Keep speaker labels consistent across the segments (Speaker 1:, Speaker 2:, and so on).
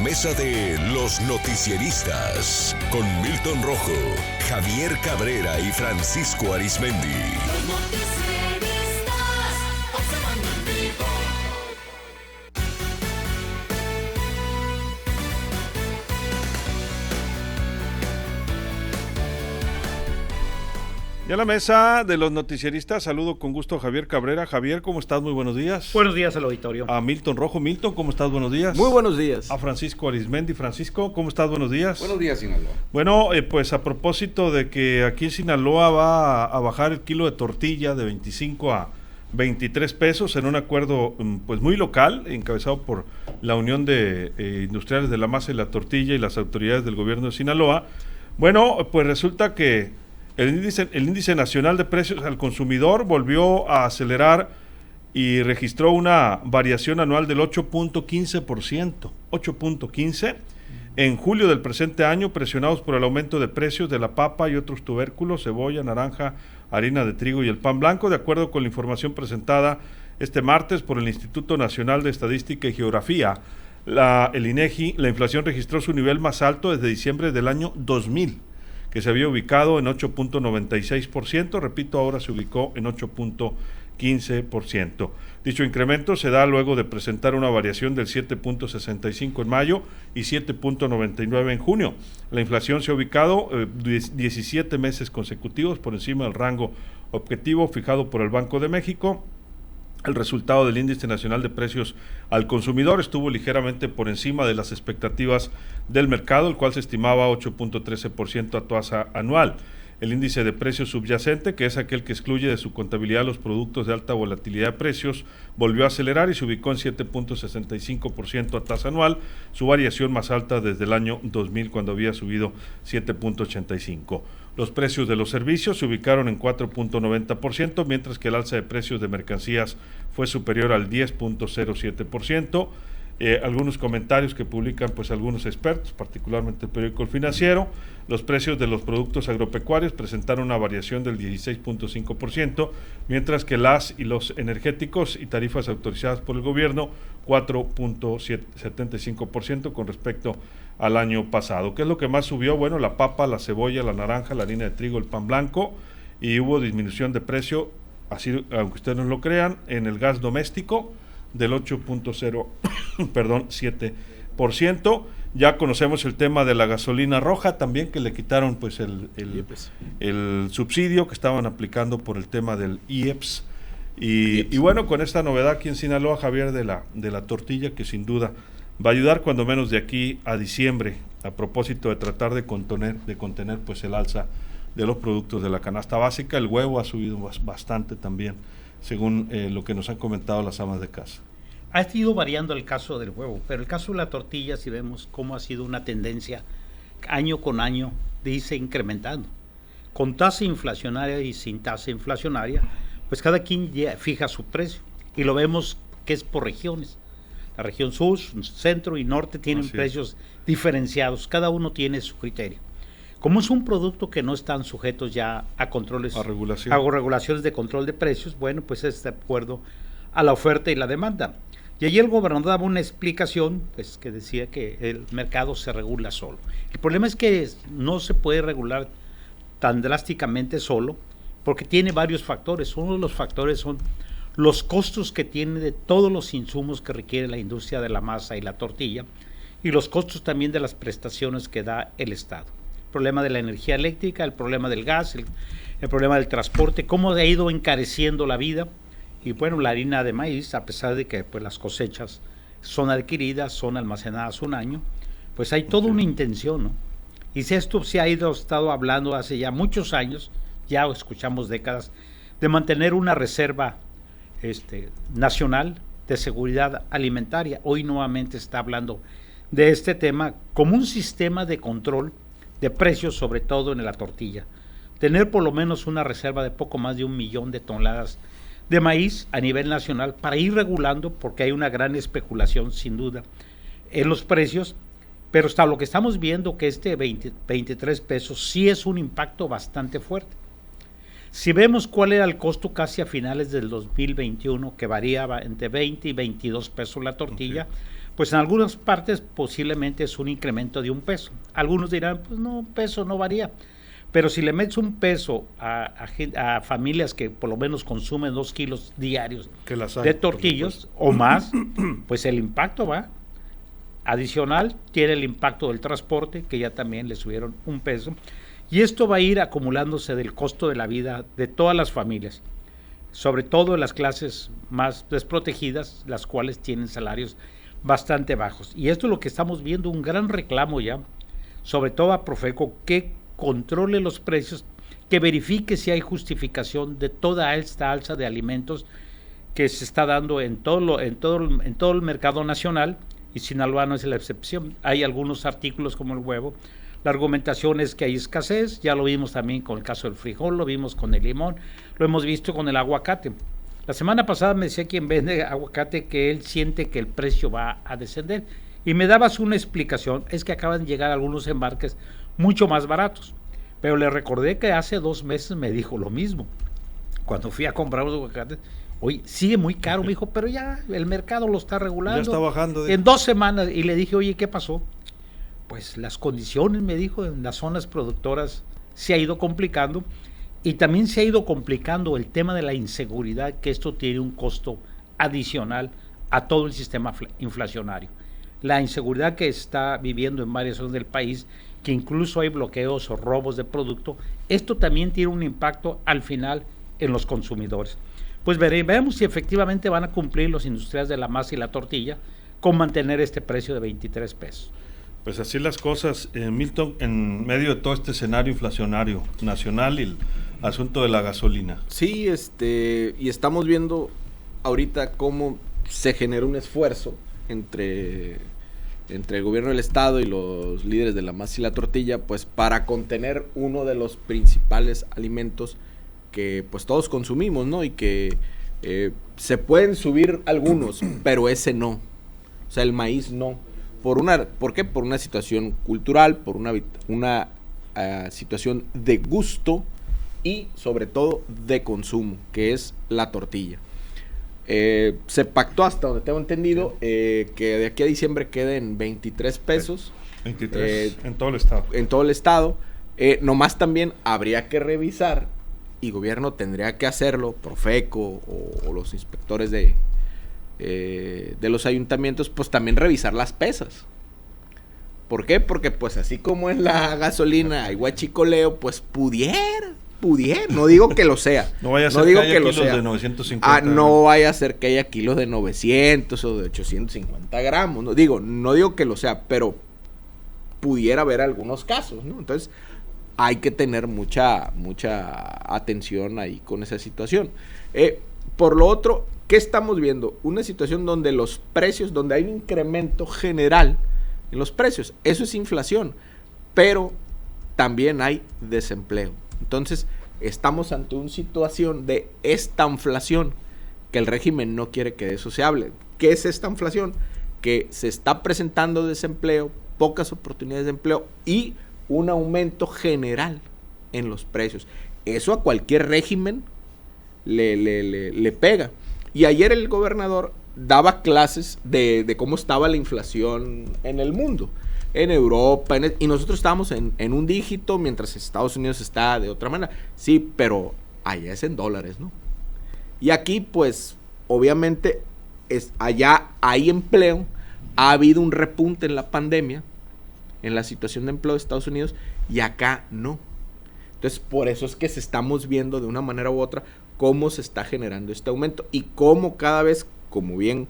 Speaker 1: mesa de Los Noticieristas, con Milton Rojo, Javier Cabrera y Francisco Arizmendi.
Speaker 2: Los Noticieristas, observando en vivo.
Speaker 3: Y a la mesa de los noticieristas, saludo con gusto a Javier Cabrera. Javier, ¿cómo estás? Muy buenos días.
Speaker 4: Buenos días al auditorio.
Speaker 3: A Milton Rojo. Milton, ¿cómo estás? Buenos días.
Speaker 5: Muy buenos días.
Speaker 3: A Francisco Arizmendi. Francisco, ¿cómo estás? Buenos días.
Speaker 6: Buenos días, Sinaloa.
Speaker 3: Bueno, pues a propósito de que aquí en Sinaloa va a bajar el kilo de tortilla de 25 a 23 pesos en un acuerdo pues muy local, encabezado por la Unión de Industriales de la Masa y la Tortilla y las autoridades del gobierno de Sinaloa. Bueno, pues resulta que el índice nacional de precios al consumidor volvió a acelerar y registró una variación anual del 8.15%, 8.15%, en julio del presente año, presionados por el aumento de precios de la papa y otros tubérculos, cebolla, naranja, harina de trigo y el pan blanco, de acuerdo con la información presentada este martes por el Instituto Nacional de Estadística y Geografía. El INEGI, la inflación registró su nivel más alto desde diciembre del año 2000. Que se había ubicado en 8.96%, repito, ahora se ubicó en 8.15%. Dicho incremento se da luego de presentar una variación del 7.65 en mayo y 7.99 en junio. La inflación se ha ubicado 17 meses consecutivos por encima del rango objetivo fijado por el Banco de México. El resultado del índice nacional de precios al consumidor estuvo ligeramente por encima de las expectativas del mercado, el cual se estimaba 8.13% a tasa anual. El índice de precios subyacente, que es aquel que excluye de su contabilidad los productos de alta volatilidad de precios, volvió a acelerar y se ubicó en 7.65% a tasa anual, su variación más alta desde el año 2000, cuando había subido 7.85%. Los precios de los servicios se ubicaron en 4.90%, mientras que el alza de precios de mercancías fue superior al 10.07%. Algunos comentarios que publican pues algunos expertos, particularmente el periódico El Financiero. Los precios de los productos agropecuarios presentaron una variación del 16.5%, mientras que las y los energéticos y tarifas autorizadas por el gobierno 4.75% con respecto al año pasado. ¿Qué es lo que más subió? Bueno, la papa, la cebolla, la naranja, la harina de trigo, el pan blanco, y hubo disminución de precio, así aunque ustedes no lo crean, en el gas doméstico del 8.7%. Ya conocemos el tema de la gasolina roja también, que le quitaron pues el subsidio que estaban aplicando por el tema del IEPS. Y bueno, con esta novedad aquí en Sinaloa, Javier, de la tortilla, que sin duda va a ayudar cuando menos de aquí a diciembre, a propósito de tratar de contener pues el alza de los productos de la canasta básica. El huevo ha subido bastante también, según lo que nos han comentado las amas de casa.
Speaker 4: Ha ido variando el caso del huevo, pero el caso de la tortilla, si vemos cómo ha sido una tendencia año con año, dice incrementando. Con tasa inflacionaria y sin tasa inflacionaria, pues cada quien fija su precio. Y lo vemos que es por regiones. La región sur, centro y norte tienen precios diferenciados. Cada uno tiene su criterio. Como es un producto que no están sujetos ya a controles, a regulaciones de control de precios, bueno, pues es de acuerdo a la oferta y la demanda. Y allí el gobernador daba una explicación, pues que decía que el mercado se regula solo. El problema es que no se puede regular tan drásticamente solo, porque tiene varios factores. Uno de los factores son los costos que tiene de todos los insumos que requiere la industria de la masa y la tortilla, y los costos también de las prestaciones que da el Estado. El problema de la energía eléctrica, el problema del gas, el problema del transporte, cómo ha ido encareciendo la vida. Y bueno, la harina de maíz, a pesar de que pues, las cosechas son adquiridas, son almacenadas un año, pues hay toda una intención, ¿no? Y si esto se ha estado hablando hace ya muchos años, ya escuchamos décadas, de mantener una reserva nacional de seguridad alimentaria. Hoy nuevamente está hablando de este tema como un sistema de control de precios, sobre todo en la tortilla. Tener por lo menos una reserva de poco más de 1 millón de toneladas de maíz a nivel nacional para ir regulando, porque hay una gran especulación sin duda en los precios, pero hasta lo que estamos viendo que 23 pesos sí es un impacto bastante fuerte. Si vemos cuál era el costo casi a finales del 2021, que variaba entre 20 y 22 pesos la tortilla, Pues en algunas partes posiblemente es un incremento de $1. Algunos dirán, pues no, $1 no varía. Pero si le metes $1 a familias que por lo menos consumen 2 kilos diarios
Speaker 3: Que las hay,
Speaker 4: de
Speaker 3: por
Speaker 4: tortillas o más, pues el impacto va. Adicional, tiene el impacto del transporte, que ya también le subieron $1. Y esto va a ir acumulándose del costo de la vida de todas las familias, sobre todo en las clases más desprotegidas, las cuales tienen salarios bastante bajos. Y esto es lo que estamos viendo, un gran reclamo ya, sobre todo a Profeco, que controle los precios, que verifique si hay justificación de toda esta alza de alimentos que se está dando en todo el mercado nacional, y Sinaloa no es la excepción. Hay algunos artículos como el huevo. La argumentación es que hay escasez, ya lo vimos también con el caso del frijol, lo vimos con el limón, lo hemos visto con el aguacate. La semana pasada me decía quien vende aguacate que él siente que el precio va a descender, y me dabas una explicación, es que acaban de llegar algunos embarques mucho más baratos, pero le recordé que hace 2 meses me dijo lo mismo, cuando fui a comprar los aguacates. Oye, sigue muy caro, me dijo, pero ya el mercado lo está regulando.
Speaker 3: Ya está bajando.
Speaker 4: En 2 semanas, y le dije, oye, ¿qué pasó? Pues las condiciones, me dijo, en las zonas productoras se ha ido complicando, y también se ha ido complicando el tema de la inseguridad, que esto tiene un costo adicional a todo el sistema inflacionario. La inseguridad que está viviendo en varias zonas del país, que incluso hay bloqueos o robos de producto, esto también tiene un impacto al final en los consumidores. Pues veremos si efectivamente van a cumplir los industriales de la masa y la tortilla con mantener este precio de $23.
Speaker 3: Pues así las cosas, Milton, en medio de todo este escenario inflacionario nacional y el asunto de la gasolina.
Speaker 5: Sí, y estamos viendo ahorita cómo se genera un esfuerzo entre el gobierno del estado y los líderes de la masa y la tortilla, pues para contener uno de los principales alimentos que pues todos consumimos, ¿no? Y que se pueden subir algunos, pero ese no. O sea, el maíz no. ¿Por qué? Por una situación cultural, por una situación de gusto y sobre todo de consumo, que es la tortilla. Se pactó, hasta donde tengo entendido, que de aquí a diciembre queden $23.
Speaker 3: 23 en todo el estado.
Speaker 5: En todo el estado. Nomás también habría que revisar, y gobierno tendría que hacerlo, Profeco o los inspectores de los ayuntamientos, pues también revisar las pesas. ¿Por qué? Porque pues así como en la gasolina hay huachicoleo, pues pudiera, no digo que lo sea.
Speaker 3: No vaya a ser
Speaker 5: digo
Speaker 3: que haya
Speaker 5: que lo
Speaker 3: kilos
Speaker 5: sea.
Speaker 3: de 950.
Speaker 5: No vaya a ser que haya kilos de 900 o de 850 gramos. No digo que lo sea, pero pudiera haber algunos casos, ¿no? Entonces hay que tener mucha atención ahí con esa situación. Por lo otro, ¿qué estamos viendo? Una situación donde los precios, donde hay un incremento general en los precios. Eso es inflación, pero también hay desempleo. Entonces, estamos ante una situación de estanflación, que el régimen no quiere que de eso se hable. ¿Qué es esta inflación? Que se está presentando desempleo, pocas oportunidades de empleo y un aumento general en los precios. Eso a cualquier régimen le pega. Y ayer el gobernador daba clases de cómo estaba la inflación en el mundo, en Europa, y nosotros estábamos en un dígito, mientras Estados Unidos está de otra manera. Sí, pero allá es en dólares, ¿no? Y aquí, pues, obviamente, allá hay empleo, ha habido un repunte en la pandemia, en la situación de empleo de Estados Unidos, y acá no. Entonces, por eso es que se estamos viendo de una manera u otra cómo se está generando este aumento y cómo cada vez, como bien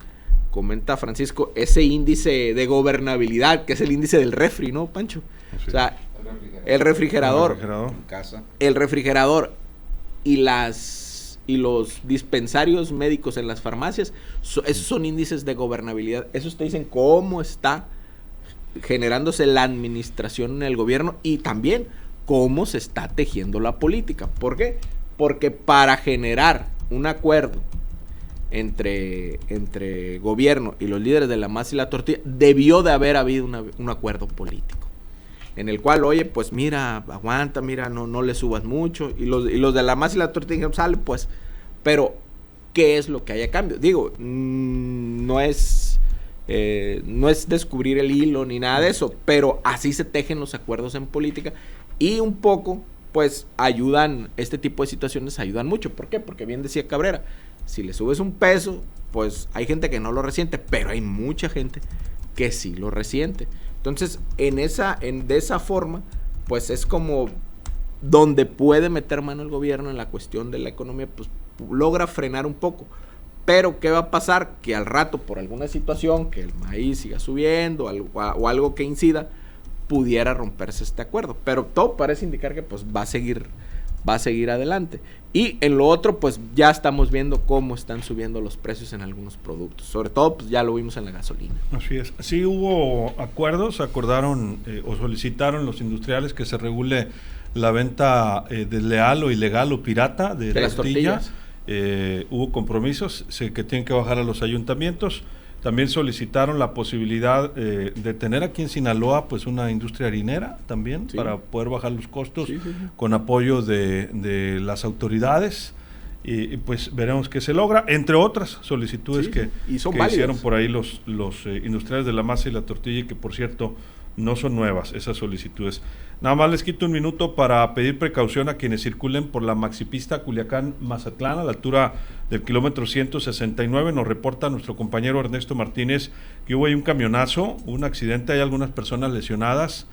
Speaker 5: comenta Francisco, ese índice de gobernabilidad, que es el índice del refri, ¿no, Pancho? Sí. O sea, el refrigerador. El refrigerador y los dispensarios médicos en las farmacias, esos son índices de gobernabilidad. Esos te dicen cómo está generándose la administración en el gobierno y también cómo se está tejiendo la política. ¿Por qué? Porque para generar un acuerdo entre gobierno y los líderes de la masa y la tortilla, debió de haber habido un acuerdo político, en el cual, oye, pues mira, aguanta, mira, no le subas mucho, y los de la masa y la tortilla dijeron, sale, pues, pero, ¿qué es lo que hay a cambio? Digo, no es No es descubrir el hilo ni nada de eso, pero así se tejen los acuerdos en política y un poco, pues, ayudan, este tipo de situaciones ayudan mucho. ¿Por qué? Porque bien decía Cabrera, si le subes un peso, pues hay gente que no lo resiente, pero hay mucha gente que sí lo resiente. Entonces, de esa forma, pues es como donde puede meter mano el gobierno en la cuestión de la economía, pues logra frenar un poco. Pero, ¿qué va a pasar? Que al rato, por alguna situación, que el maíz siga subiendo o algo que incida, pudiera romperse este acuerdo. Pero todo parece indicar que pues va a seguir adelante. Y en lo otro, pues ya estamos viendo cómo están subiendo los precios en algunos productos. Sobre todo, pues ya lo vimos en la gasolina.
Speaker 3: Así es. Sí hubo acuerdos, acordaron o solicitaron los industriales que se regule la venta desleal o ilegal o pirata de
Speaker 5: las
Speaker 3: tortillas.
Speaker 5: tortillas.
Speaker 3: Hubo compromisos que tienen que bajar a los ayuntamientos. También solicitaron la posibilidad de tener aquí en Sinaloa pues una industria harinera también, sí, para poder bajar los costos, sí. Con apoyo de las autoridades, y pues veremos qué se logra, entre otras solicitudes que hicieron por ahí los industriales de la masa y la tortilla, y que por cierto no son nuevas esas solicitudes. Nada más les quito un minuto para pedir precaución a quienes circulen por la maxipista Culiacán-Mazatlán a la altura del kilómetro 169. Nos reporta nuestro compañero Ernesto Martínez que hubo ahí un camionazo, un accidente, hay algunas personas lesionadas,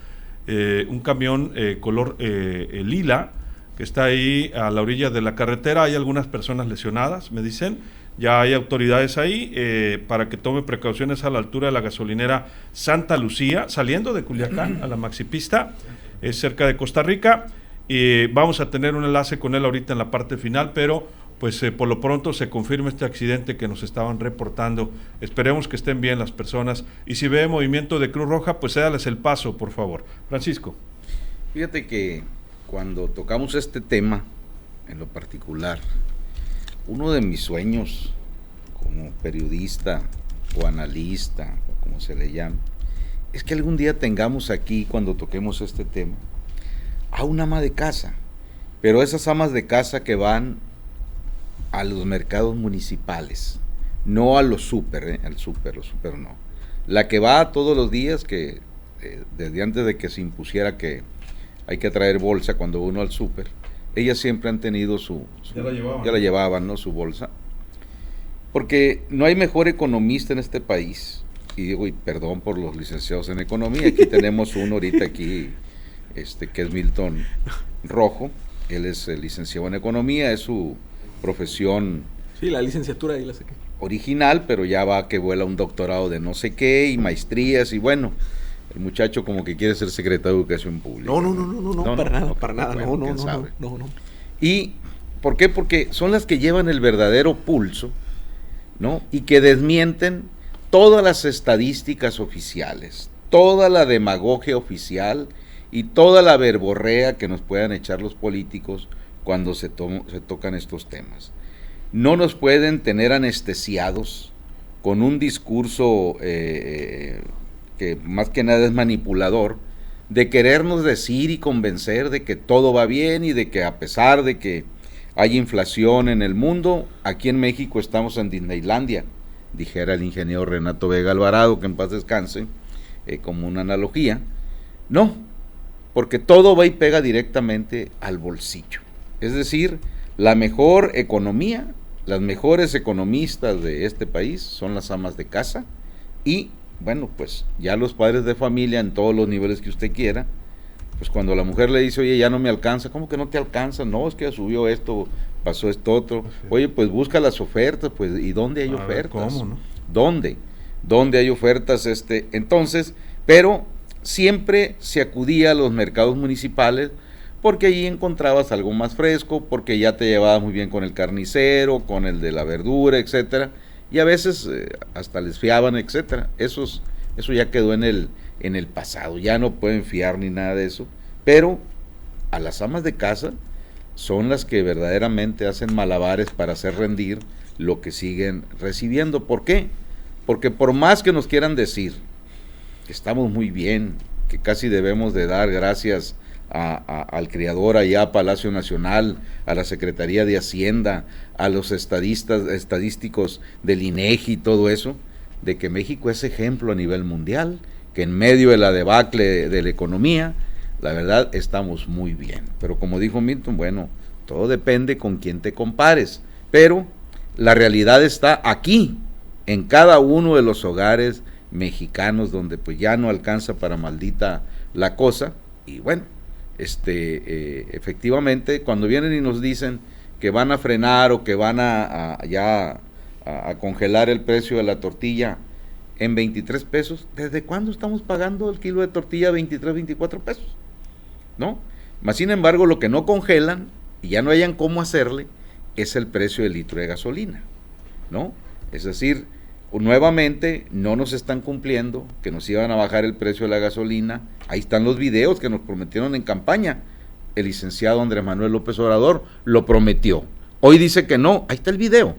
Speaker 3: un camión color lila que está ahí a la orilla de la carretera, hay algunas personas lesionadas, me dicen. Ya hay autoridades ahí para que tome precauciones a la altura de la gasolinera Santa Lucía, saliendo de Culiacán a la maxipista, es cerca de Costa Rica, y vamos a tener un enlace con él ahorita en la parte final, pero pues por lo pronto se confirma este accidente que nos estaban reportando. Esperemos que estén bien las personas, y si ve movimiento de Cruz Roja, pues cédales el paso, por favor. Francisco.
Speaker 6: Fíjate que cuando tocamos este tema, en lo particular, uno de mis sueños como periodista o analista, o como se le llame, es que algún día tengamos aquí, cuando toquemos este tema, a una ama de casa, pero esas amas de casa que van a los mercados municipales, no a los súper, los súper no. La que va todos los días, que desde antes de que se impusiera que hay que traer bolsa cuando uno al súper, ellas siempre han tenido ya la llevaban, ¿no? Su bolsa. Porque no hay mejor economista en este país, y digo, y perdón por los licenciados en economía, aquí tenemos uno ahorita aquí, que es Milton Rojo, él es licenciado en economía, es su profesión.
Speaker 5: Sí, la licenciatura ahí la saqué.
Speaker 6: Original, pero ya va que vuela un doctorado de no sé qué, y maestrías, y bueno, el muchacho como que quiere ser secretario de Educación Pública.
Speaker 5: No, para nada, no.
Speaker 6: ¿Y por qué? Porque son las que llevan el verdadero pulso, ¿no? Y que desmienten todas las estadísticas oficiales, toda la demagogia oficial y toda la verborrea que nos puedan echar los políticos cuando se tocan estos temas. No nos pueden tener anestesiados con un discurso que más que nada es manipulador, de querernos decir y convencer de que todo va bien y de que a pesar de que hay inflación en el mundo, aquí en México estamos en Disneylandia, dijera el ingeniero Renato Vega Alvarado, que en paz descanse, como una analogía. No, porque todo va y pega directamente al bolsillo. Es decir, la mejor economía, las mejores economistas de este país son las amas de casa, y bueno, pues ya los padres de familia en todos los niveles que usted quiera, pues cuando la mujer le dice, oye, ya no me alcanza, ¿cómo que no te alcanza? No, es que ya subió esto, pasó esto otro. Oye, pues busca las ofertas, pues, ¿y dónde hay ofertas?
Speaker 3: ¿Cómo, no?
Speaker 6: ¿Dónde hay ofertas? Entonces, pero siempre se acudía a los mercados municipales porque allí encontrabas algo más fresco, porque ya te llevabas muy bien con el carnicero, con el de la verdura, etcétera, y a veces hasta les fiaban, etcétera. Eso ya quedó en el pasado, ya no pueden fiar ni nada de eso, pero a las amas de casa son las que verdaderamente hacen malabares para hacer rendir lo que siguen recibiendo. ¿Por qué? Porque por más que nos quieran decir que estamos muy bien, que casi debemos de dar gracias al criador allá a Palacio Nacional, a la Secretaría de Hacienda, a los estadísticos del INEGI y todo eso, de que México es ejemplo a nivel mundial, que en medio de la debacle de la economía, la verdad estamos muy bien. Pero como dijo Milton, bueno, todo depende con quién te compares, pero la realidad está aquí, en cada uno de los hogares mexicanos donde pues ya no alcanza para maldita la cosa. Y bueno, efectivamente cuando vienen y nos dicen que van a frenar o que van a congelar el precio de la tortilla en 23 pesos, ¿desde cuándo estamos pagando el kilo de tortilla a 23, 24 pesos? ¿No? Más sin embargo, lo que no congelan y ya no hayan cómo hacerle es el precio del litro de gasolina, ¿no? Es decir, nuevamente no nos están cumpliendo que nos iban a bajar el precio de la gasolina. Ahí están los videos que nos prometieron en campaña. El licenciado Andrés Manuel López Obrador lo prometió. Hoy dice que no. Ahí está el video.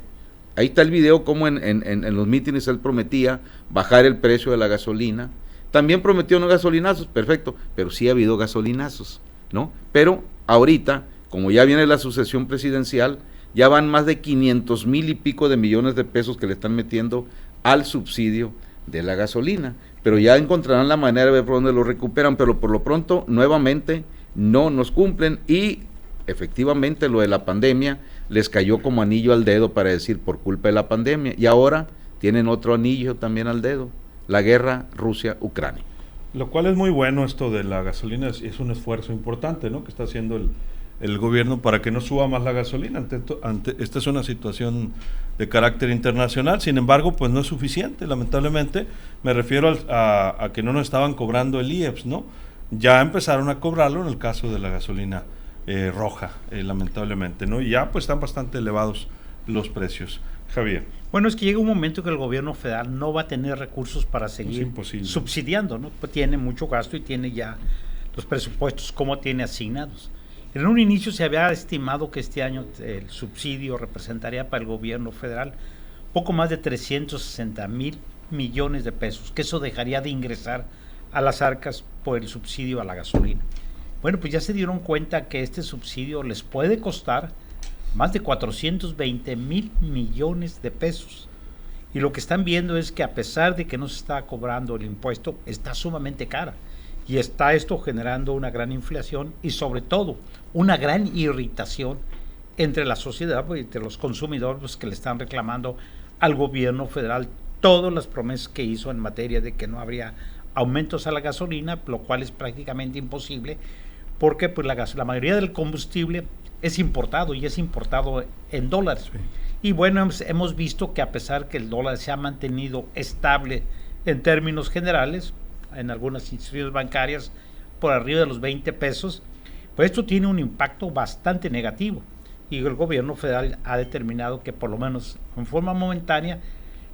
Speaker 6: Ahí está el video como en los mítines él prometía bajar el precio de la gasolina. También prometió no gasolinazos, perfecto, pero sí ha habido gasolinazos, ¿no? Pero ahorita, como ya viene la sucesión presidencial, ya van más de 500,000 y pico de millones de pesos que le están metiendo al subsidio de la gasolina. Pero ya encontrarán la manera de ver por dónde lo recuperan, pero por lo pronto, nuevamente, no nos cumplen y efectivamente lo de la pandemia les cayó como anillo al dedo para decir por culpa de la pandemia. Y ahora tienen otro anillo también al dedo, la guerra Rusia-Ucrania.
Speaker 3: Lo cual es muy bueno esto de la gasolina, es un esfuerzo importante, ¿no?, que está haciendo el gobierno para que no suba más la gasolina. Esta es una situación de carácter internacional, sin embargo, pues no es suficiente, lamentablemente. Me refiero a que no nos estaban cobrando el IEPS, ¿no? Ya empezaron a cobrarlo en el caso de la gasolina roja, lamentablemente, ¿no? Y ya pues están bastante elevados los precios. Javier.
Speaker 4: Bueno, es que llega un momento que el gobierno federal no va a tener recursos para seguir subsidiando, ¿no? Pues tiene mucho gasto y tiene ya los presupuestos como tiene asignados. En un inicio se había estimado que este año el subsidio representaría para el gobierno federal poco más de 360,000 millones de pesos, que eso dejaría de ingresar a las arcas por el subsidio a la gasolina. Bueno, pues ya se dieron cuenta que este subsidio les puede costar más de 420,000 millones de pesos. Y lo que están viendo es que a pesar de que no se está cobrando el impuesto, está sumamente cara. Y está esto generando una gran inflación y sobre todo una gran irritación entre la sociedad, pues, entre los consumidores, pues, que le están reclamando al gobierno federal todas las promesas que hizo en materia de que no habría aumentos a la gasolina, lo cual es prácticamente imposible porque pues la mayoría del combustible es importado y es importado en dólares. Sí. Y bueno, hemos visto que a pesar que el dólar se ha mantenido estable en términos generales, en algunas instituciones bancarias por arriba de los 20 pesos, pues esto tiene un impacto bastante negativo. Y el gobierno federal ha determinado que por lo menos en forma momentánea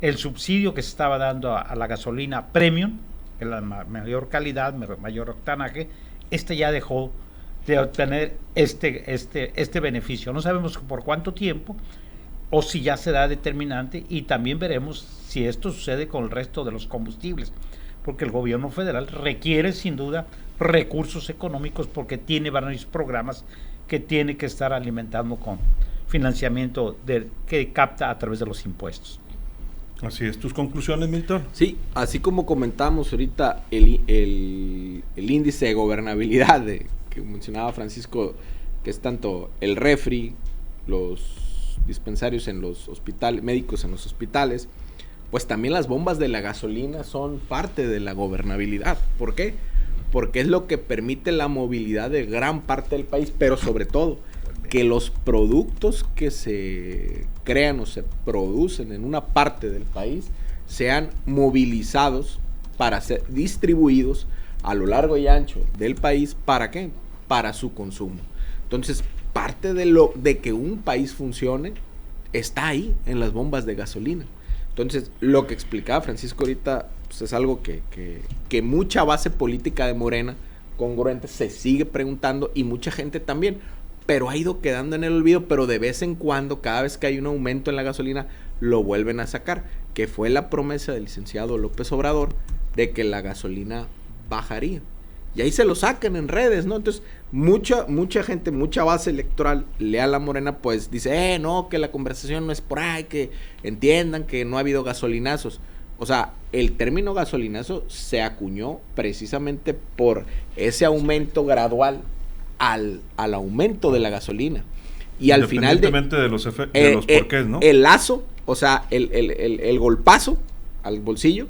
Speaker 4: el subsidio que se estaba dando a la gasolina premium, que es la mayor calidad, mayor octanaje, ya dejó de obtener este beneficio. No sabemos por cuánto tiempo o si ya será determinante, y también veremos si esto sucede con el resto de los combustibles, porque el gobierno federal requiere sin duda recursos económicos porque tiene varios programas que tiene que estar alimentando con financiamiento que capta a través de los impuestos.
Speaker 3: Así es. ¿Tus conclusiones, Milton?
Speaker 5: Sí, así como comentamos ahorita el índice de gobernabilidad que mencionaba Francisco, que es tanto el refri, los dispensarios en los hospitales, médicos en los hospitales, pues también las bombas de la gasolina son parte de la gobernabilidad. ¿Por qué? Porque es lo que permite la movilidad de gran parte del país, pero sobre todo que los productos que se crean o se producen en una parte del país sean movilizados para ser distribuidos a lo largo y ancho del país. ¿Para qué? Para su consumo. Entonces, parte de que un país funcione está ahí en las bombas de gasolina. Entonces, lo que explicaba Francisco ahorita, pues, es algo que mucha base política de Morena congruente se sigue preguntando, y mucha gente también, pero ha ido quedando en el olvido. Pero de vez en cuando, cada vez que hay un aumento en la gasolina, lo vuelven a sacar, que fue la promesa del licenciado López Obrador de que la gasolina bajaría. Y ahí se lo sacan en redes, ¿no? Entonces, mucha gente, mucha base electoral leal a Morena, pues dice, no, que la conversación no es por ahí, que entiendan que no ha habido gasolinazos. O sea, el término gasolinazo se acuñó precisamente por ese aumento gradual al aumento de la gasolina. Y al final
Speaker 3: de los porqués, ¿no?
Speaker 5: El lazo, o sea, el golpazo al bolsillo,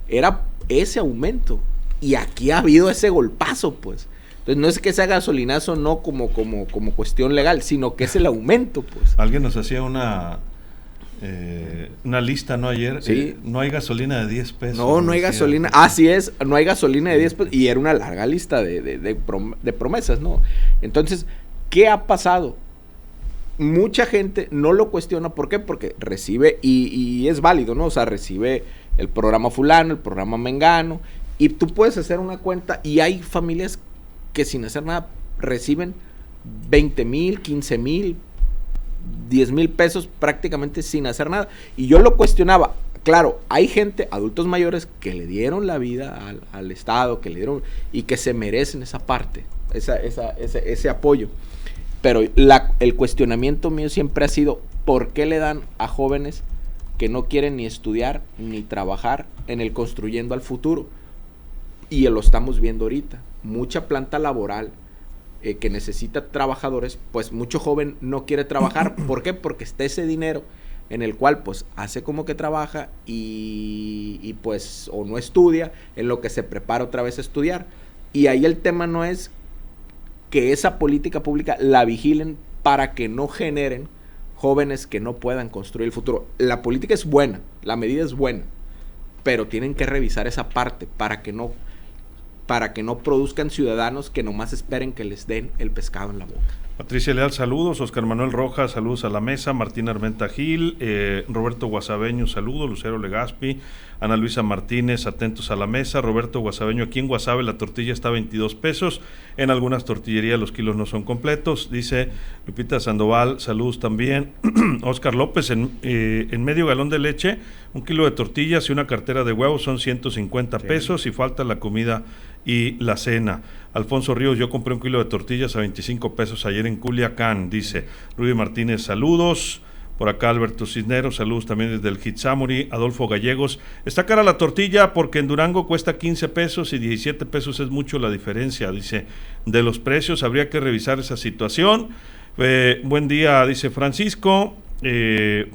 Speaker 5: era ese aumento. Y aquí ha habido ese golpazo, pues. Entonces no es que sea gasolinazo no como cuestión legal, sino que es el aumento, pues.
Speaker 3: Alguien nos hacía una lista, ¿no? Ayer.
Speaker 5: Sí.
Speaker 3: No hay gasolina de 10 pesos.
Speaker 5: No hay gasolina. Así es, no hay gasolina de 10 pesos. Y era una larga lista de promesas, ¿no? Entonces, ¿qué ha pasado? Mucha gente no lo cuestiona. ¿Por qué? Porque recibe, y es válido, ¿no? O sea, recibe el programa fulano, el programa mengano, y tú puedes hacer una cuenta, y hay familias que sin hacer nada reciben 20,000, 15,000, 10,000 pesos prácticamente sin hacer nada. Y yo lo cuestionaba. Claro, hay gente, adultos mayores, que le dieron la vida al Estado, que le dieron, y que se merecen esa parte, ese apoyo. Pero el cuestionamiento mío siempre ha sido, ¿por qué le dan a jóvenes que no quieren ni estudiar ni trabajar en el construyendo al futuro? Y lo estamos viendo ahorita. Mucha planta laboral que necesita trabajadores, pues mucho joven no quiere trabajar. ¿Por qué? Porque está ese dinero en el cual pues hace como que trabaja y pues o no estudia, en lo que se prepara otra vez a estudiar. Y ahí el tema no es que esa política pública la vigilen para que no generen jóvenes que no puedan construir el futuro. La política es buena, la medida es buena, pero tienen que revisar esa parte para que no produzcan ciudadanos que nomás esperen que les den el pescado en la boca.
Speaker 3: Patricia Leal, saludos. Oscar Manuel Rojas, saludos a la mesa. Martín Armenta Gil, Roberto Guasaveño, saludos. Lucero Legaspi, Ana Luisa Martínez, atentos a la mesa. Roberto Guasaveño, aquí en Guasave la tortilla está a 22 pesos. En algunas tortillerías los kilos no son completos. Dice Lupita Sandoval, saludos también. Oscar López, en medio galón de leche, 1 kilo de tortillas y una cartera de huevos son 150 pesos y falta la comida y la cena. Alfonso Ríos, yo compré 1 kilo de tortillas a 25 pesos ayer en Culiacán, dice Rudy Martínez, saludos. Por acá Alberto Cisneros, saludos también desde el Hitsamuri. Adolfo Gallegos, está cara la tortilla porque en Durango cuesta 15 pesos y 17 pesos es mucho la diferencia, dice, de los precios, habría que revisar esa situación. Buen día, dice Francisco.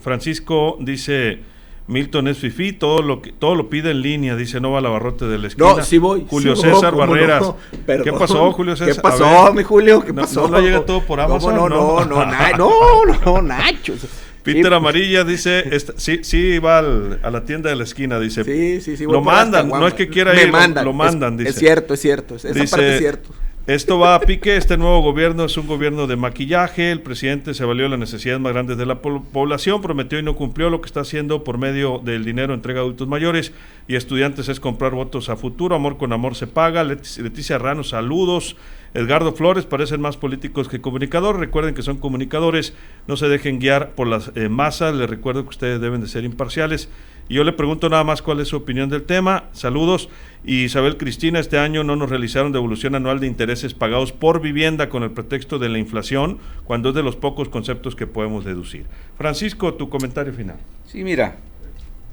Speaker 3: Francisco dice, Milton es fifí, todo lo pide en línea, dice, no va al abarrote de la esquina.
Speaker 5: No, sí voy.
Speaker 3: Julio
Speaker 5: sí
Speaker 3: César
Speaker 5: voy,
Speaker 3: Barreras.
Speaker 5: No,
Speaker 3: ¿Qué pasó, Julio César?
Speaker 5: ¿Qué pasó, mi Julio? ¿Qué
Speaker 3: no,
Speaker 5: pasó?
Speaker 3: ¿No llega todo por Amazon?
Speaker 5: No, Nacho.
Speaker 3: Peter Amarilla dice, sí va a la tienda de la esquina, dice.
Speaker 5: Sí.
Speaker 3: Lo mandan, no es que quiera ir, lo mandan, dice.
Speaker 5: Es cierto. Esa parte es cierto.
Speaker 3: Esto va a pique, este nuevo gobierno es un gobierno de maquillaje, el presidente se valió de las necesidades más grandes de la población, prometió y no cumplió. Lo que está haciendo por medio del dinero entrega a adultos mayores y estudiantes es comprar votos a futuro. Amor con amor se paga. Leticia Rano, saludos. Edgardo Flores, parecen más políticos que comunicadores, recuerden que son comunicadores, no se dejen guiar por las masas, les recuerdo que ustedes deben de ser imparciales. Y yo le pregunto nada más cuál es su opinión del tema. Saludos. Y Isabel Cristina, este año no nos realizaron devolución anual de intereses pagados por vivienda con el pretexto de la inflación, cuando es de los pocos conceptos que podemos deducir. Francisco, tu comentario final.
Speaker 6: Sí, mira,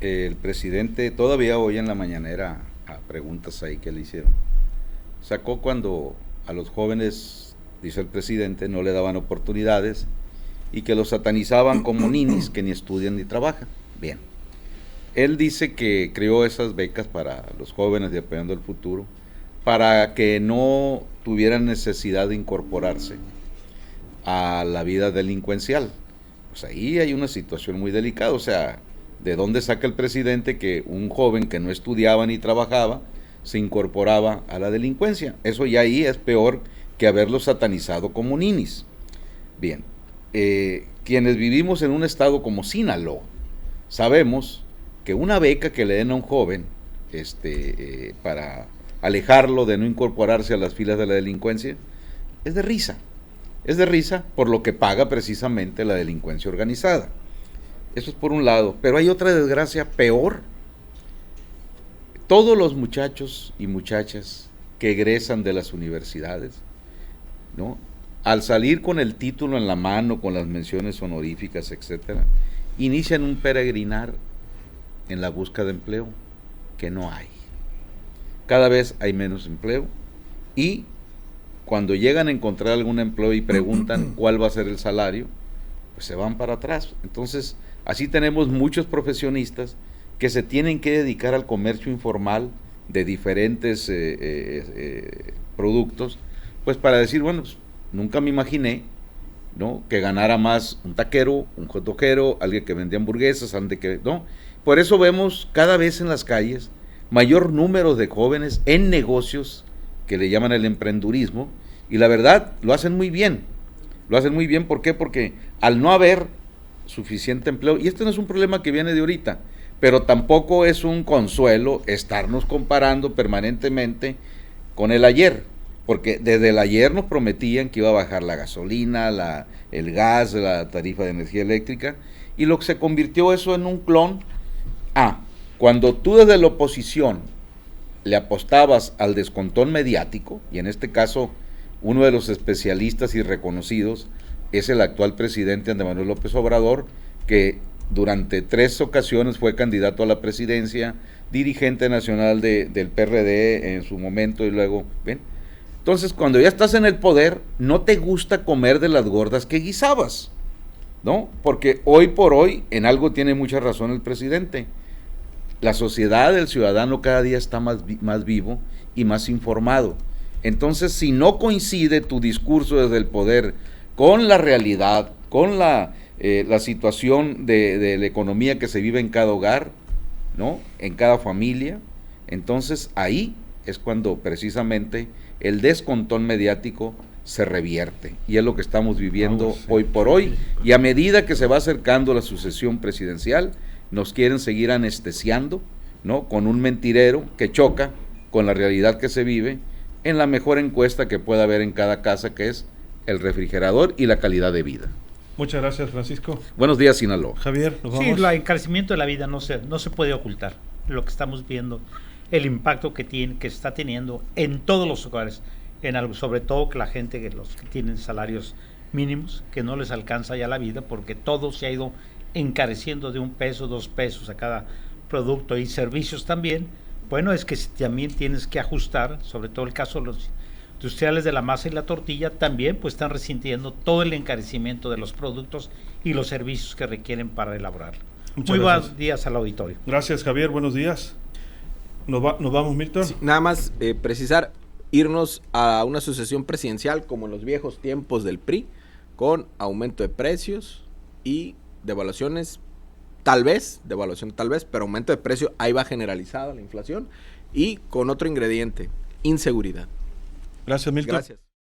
Speaker 6: el presidente todavía hoy en la mañanera, a preguntas ahí que le hicieron, sacó cuando a los jóvenes, dice el presidente, no le daban oportunidades y que los satanizaban como ninis que ni estudian ni trabajan. Bien. Él dice que creó esas becas para los jóvenes de Apoyando el Futuro para que no tuvieran necesidad de incorporarse a la vida delincuencial. Pues ahí hay una situación muy delicada, o sea, ¿de dónde saca el presidente que un joven que no estudiaba ni trabajaba se incorporaba a la delincuencia? Eso ya ahí es peor que haberlo satanizado como ninis. Bien, quienes vivimos en un estado como Sinaloa, sabemos que una beca que le den a un joven para alejarlo de no incorporarse a las filas de la delincuencia es de risa por lo que paga precisamente la delincuencia organizada. Eso es por un lado, pero hay otra desgracia peor. Todos los muchachos y muchachas que egresan de las universidades, ¿no?, al salir con el título en la mano, con las menciones honoríficas, etcétera, inician un peregrinar en la búsqueda de empleo que no hay. Cada vez hay menos empleo y cuando llegan a encontrar algún empleo y preguntan cuál va a ser el salario, pues se van para atrás. Entonces, así tenemos muchos profesionistas que se tienen que dedicar al comercio informal de diferentes productos, pues para decir, bueno, pues, nunca me imaginé, ¿no?, que ganara más un taquero, un hot doguero, alguien que vendía hamburguesas, alguien que, ¿no? Por eso vemos cada vez en las calles mayor número de jóvenes en negocios que le llaman el emprendurismo, y la verdad lo hacen muy bien. Lo hacen muy bien, ¿por qué? Porque al no haber suficiente empleo, y este no es un problema que viene de ahorita, pero tampoco es un consuelo estarnos comparando permanentemente con el ayer, porque desde el ayer nos prometían que iba a bajar la gasolina, el gas, la tarifa de energía eléctrica, y lo que se convirtió eso en un clon. Cuando tú desde la oposición le apostabas al descontón mediático, y en este caso uno de los especialistas y reconocidos es el actual presidente Andrés Manuel López Obrador, que durante 3 ocasiones fue candidato a la presidencia, dirigente nacional del PRD en su momento, y luego, ¿ven? Entonces, cuando ya estás en el poder, no te gusta comer de las gordas que guisabas, ¿no? Porque hoy por hoy, en algo tiene mucha razón el presidente. La sociedad, el ciudadano cada día está más vivo y más informado. Entonces, si no coincide tu discurso desde el poder con la realidad, con la situación de la economía que se vive en cada hogar, ¿no?, en cada familia, entonces ahí es cuando precisamente el descontón mediático se revierte. Y es lo que estamos viviendo hoy por hoy. Y a medida que se va acercando la sucesión presidencial, nos quieren seguir anestesiando, ¿no?, con un mentirero que choca con la realidad que se vive en la mejor encuesta que pueda haber en cada casa, que es el refrigerador y la calidad de vida.
Speaker 3: Muchas gracias, Francisco.
Speaker 6: Buenos días, Sinaloa.
Speaker 3: Javier, nos
Speaker 4: Sí,
Speaker 3: vamos.
Speaker 4: el encarecimiento de la vida no se puede ocultar. Lo que estamos viendo, el impacto que está teniendo en todos los hogares, sobre todo que la gente, los que tienen salarios mínimos, que no les alcanza ya la vida, porque todo se ha ido encareciendo de 1 peso, 2 pesos a cada producto, y servicios también. Bueno, es que también tienes que ajustar, sobre todo el caso de los industriales de la masa y la tortilla, también pues están resintiendo todo el encarecimiento de los productos y los servicios que requieren para elaborar. Muy buenos días al auditorio.
Speaker 3: Gracias, Javier, buenos días. Nos vamos, Milton.
Speaker 5: Sí, nada más precisar, irnos a una sucesión presidencial como en los viejos tiempos del PRI, con aumento de precios y devaluaciones, tal vez, pero aumento de precio, ahí va generalizada la inflación, y con otro ingrediente, inseguridad.
Speaker 3: Gracias, Milton.
Speaker 5: Gracias.